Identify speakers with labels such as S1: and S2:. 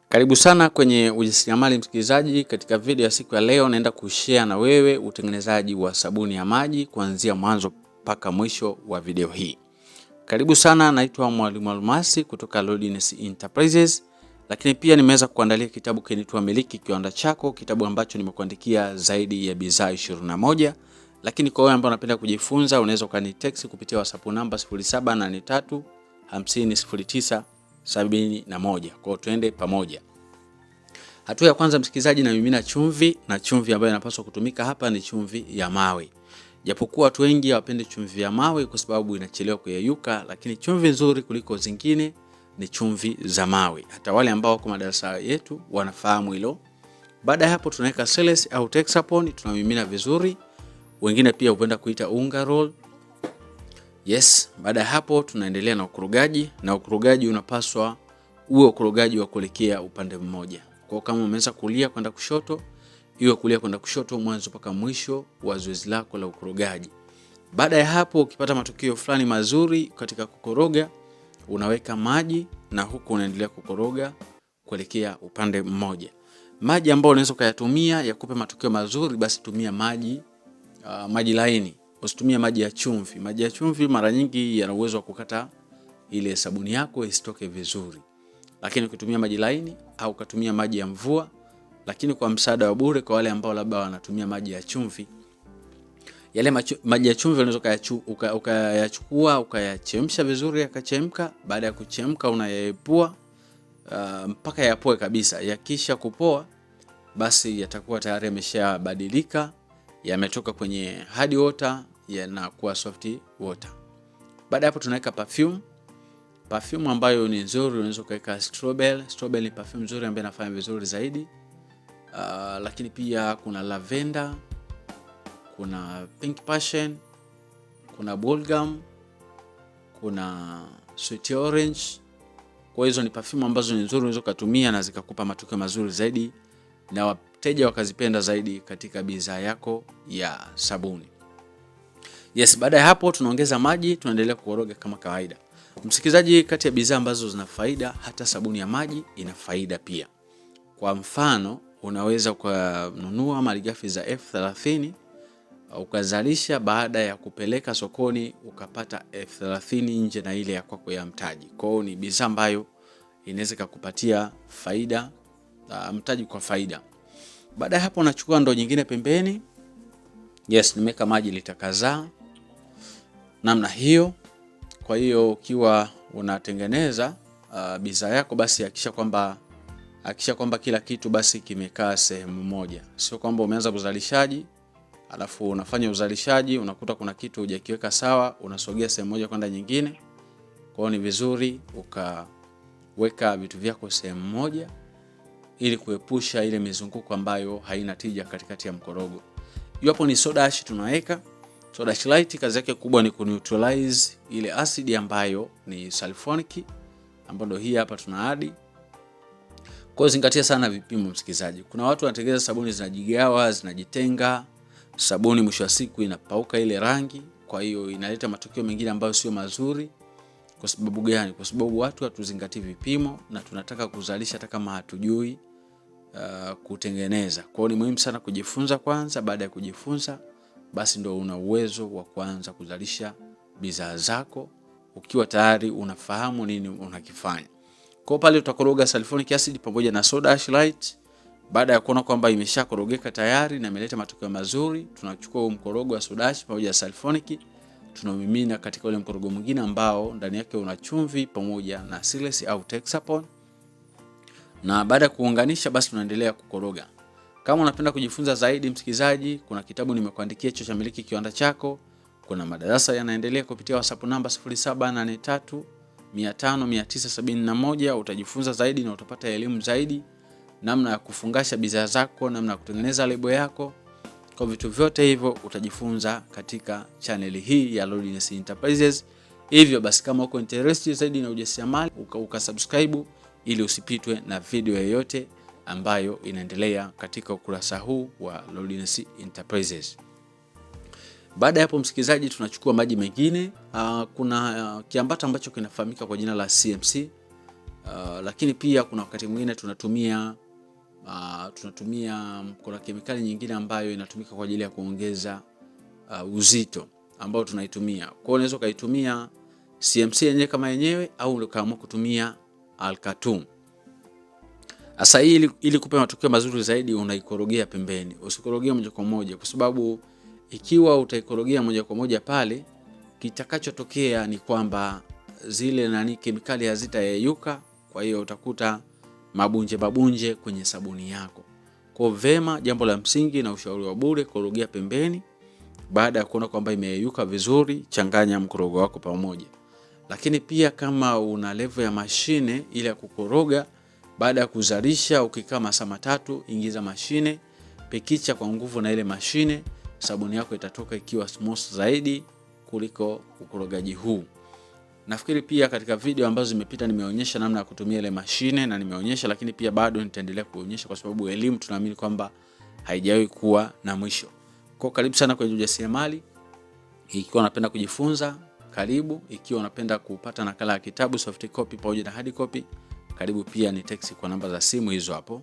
S1: Karibu sana kwenye ujasiriamali msikilizaji. Katika video ya siku ya leo naenda kushare na wewe utengenezaji wa sabuni ya maji kuanzia mwanzo mpaka mwisho wa video hii. Karibu sana, naitwa Mwalimu Almasi kutoka Lodness Enterprises. Lakini pia nimeweza kuandalia kitabu kinaitwa Miliki Kiwanda Chako, kitabu ambacho nimekuandikia zaidi ya bidhaa 21. Lakini kwa wewe ambao unapenda kujifunza, unaweza ukanitext kupitia WhatsApp namba 0783 50 0971. Kwa hiyo tuende pamoja. Hatua ya kwanza msikilizaji, na mimina chumvi, na chumvi ambayo inapaswa kutumika hapa ni chumvi ya mawe. Japokuwa watu wengi hawapende chumvi ya mawe kwa sababu inachelewa kuyeyuka, lakini chumvi nzuri kuliko zingine ni chumvi za mawe. Hata wale ambao wako madarasa yetu wanafahamu hilo. Baada ya hapo tunaweka Celes au Texapon, tunamimina vizuri. Wengine pia hupenda kuita unga roll. Yes, baada ya hapo tunaendelea na ukorogaji, na ukorogaji unapaswa uwe ukorogaji wa kuelekea upande mmoja. Kwa kama umeanza kulia kwenda kushoto, iwe kulia kwenda kushoto mwanzo mpaka mwisho wa zoezi lako la ukorogaji. Baada ya hapo ukipata matokeo fulani mazuri katika kukoroga, unaweka maji na huku unaendelea kukoroga kuelekea upande mmoja. Maji ambayo unaweza kuyatumia yakupe matokeo mazuri, basi tumia maji laini. Usitumie maji ya chumvi. Maji ya chumvi mara nyingi yana uwezo wa kukata ile sabuni yako isitoke vizuri. Lakini ukitumia maji laini au ukatumia maji ya mvua, lakini kwa msaada wa bure kwa wale ambao labda wanatumia maji ya chumvi, yale maji ya chumvi unaweza ukayachukua ukayachemsha vizuri yakachemka. Baada ya kuchemka unayaepua mpaka yapoe kabisa. Yakisha kupoa, basi yatakuwa tayari yameshabadilika, yametoka kwenye hard water yanakuwa soft water. Baada hapo tunaweka perfume ambayo ni nzuri. Unaweza kuweka strawberry. Strawberry ni perfume nzuri ambayo inafanya vizuri zaidi. Lakini pia kuna lavender, kuna pink passion, kuna bubblegum, kuna sweet orange. Kwa hizo ni perfume ambazo ni nzuri, unaweza kutumia na zikakupa matokeo mazuri zaidi na wateja wakazipenda zaidi katika bidhaa yako ya sabuni. Yes, baada ya hapo tunaongeza maji, tunaendelea kukoroga kama kawaida. Msikilizaji, kati ya bidhaa ambazo zina faida, hata sabuni ya maji ina faida pia. Kwa mfano, unaweza kununua malighafi za F30 ukazalisha, baada ya kupeleka sokoni ukapata F30 nje na ile ya kwako ya mtaji. Kwa hiyo ni bidhaa ambayo inaweza kukupatia faida, mtaji kwa faida. Baada ya hapo unachukua ndoo nyingine pembeni. Yes, nimeweka maji lita kadhaa namna hiyo. Kwa hiyo ukiwa unatengeneza bidhaa yako, basi hakikisha kwamba kila kitu basi kimekaa sehemu moja. Sio kwamba umeanza uzalishaji alafu unafanya uzalishaji unakuta kuna kitu hujakiweka sawa, unasogea sehemu moja kwenda nyingine. Kwa hiyo ni vizuri ukaweka vitu vyako sehemu moja ili kuepusha ile mizunguko ambayo haina tija katikati ya mkorogo. Hapo ni soda ash tunaweka. Soda ash light kazi yake kubwa ni kuneutralize ile asidi ambayo ni sulfonic, ambayo ndio hii hapa tuna add. Kwa hiyo zingatia sana vipimo msikilizaji. Kuna watu wanatengeneza sabuni zinajigawa, zinajitenga. Sabuni mwisho wa siku inapauka ile rangi, kwa hiyo inaleta matokeo mengine ambayo sio mazuri. Kwa sababu gani? Kwa sababu watu hatuzingatii vipimo na tunataka kuzalisha hata kama hatujui kutengeneza. Kwa hiyo ni muhimu sana kujifunza kwanza. Baada ya kujifunza, basi ndio una uwezo wa kuanza kuzalisha bidhaa zako ukiwa tayari unafahamu nini unakifanya. Kwa pale utakoroga sulfonic acid pamoja na soda ash light. Baada ya kuona kwamba imeshakorogeka tayari na imeleta matokeo mazuri, tunachukua huo mkorogo wa soda ash pamoja na sulfonic, tunamimina katika ule mkorogo mwingine ambao ndani yake una chumvi pamoja na Celes au Texapon. Na baada ya kuunganisha, basi tunaendelea kukoroga. Kama unapenda kujifunza zaidi msikilizaji, kuna kitabu nimekuandikia cha Miliki Kiwanda Chako. Kuna madarasa yanaendelea kupitia WhatsApp namba 0783 500 971. Utajifunza zaidi na utapata elimu zaidi, namna ya kufungasha bidhaa zako, namna ya kutengeneza lebo yako. Kwa vitu vyote hivyo utajifunza katika channel hii ya Lodness Enterprises. Hivyo basi kama uko interested zaidi na ujasiriamali, ukasubscribe ili usipitwe na video yoyote ambayo inaendelea katika ukurasa huu wa Lodness Enterprises. Baada ya hapo msikilizaji, tunachukua maji mengine. Kuna kiambata ambacho kinafahamika kwa jina la CMC. Lakini pia kuna wakati mwingine tunatumia kuna kemikali nyingine ambayo inatumika kwa ajili ya kuongeza uzito ambao tunaitumia. Kwa hiyo unaweza kaitumia CMC yenyewe kama yenyewe au ukaamua kutumia Alkatum. Sasa ili kupe matokeo mazuri zaidi unaikorogea pembeni. Usikorogea moja kwa moja kwa sababu ikiwa utaikorogea moja kwa moja pale, kitakachotokea ni kwamba zile kemikali hazitayeyuka, kwa hiyo utakuta mabunje kwenye sabuni yako. Kwa vema, jambo la msingi na ushauri wa bure, korogea pembeni. Baada ya kuona kwamba imeyeyuka vizuri, changanya mkorogo wako pamoja. Lakini pia kama una level ya mashine ile ya kukoroga, baada ya kuzalisha ukikaa masaa 3, ingiza mashine, pekicha kwa nguvu na ile mashine, sabuni yako itatoka ikiwa smooth zaidi kuliko ukorogaji huu. Nafikiri pia katika video ambazo zimepita nimeonyesha namna ya kutumia ile mashine na nimeonyesha, lakini pia bado nitaendelea kuonyesha kwa sababu elimu tunaamini kwamba haijawahi kuwa na mwisho. Kwa karibu sana kwenye ujasiriamali. Ikiwa unapenda kujifunza, karibu. Ikiwa unapenda kupata nakala ya kitabu soft copy pamoja na hard copy, karibu pia ni text kwa namba za simu hizo hapo.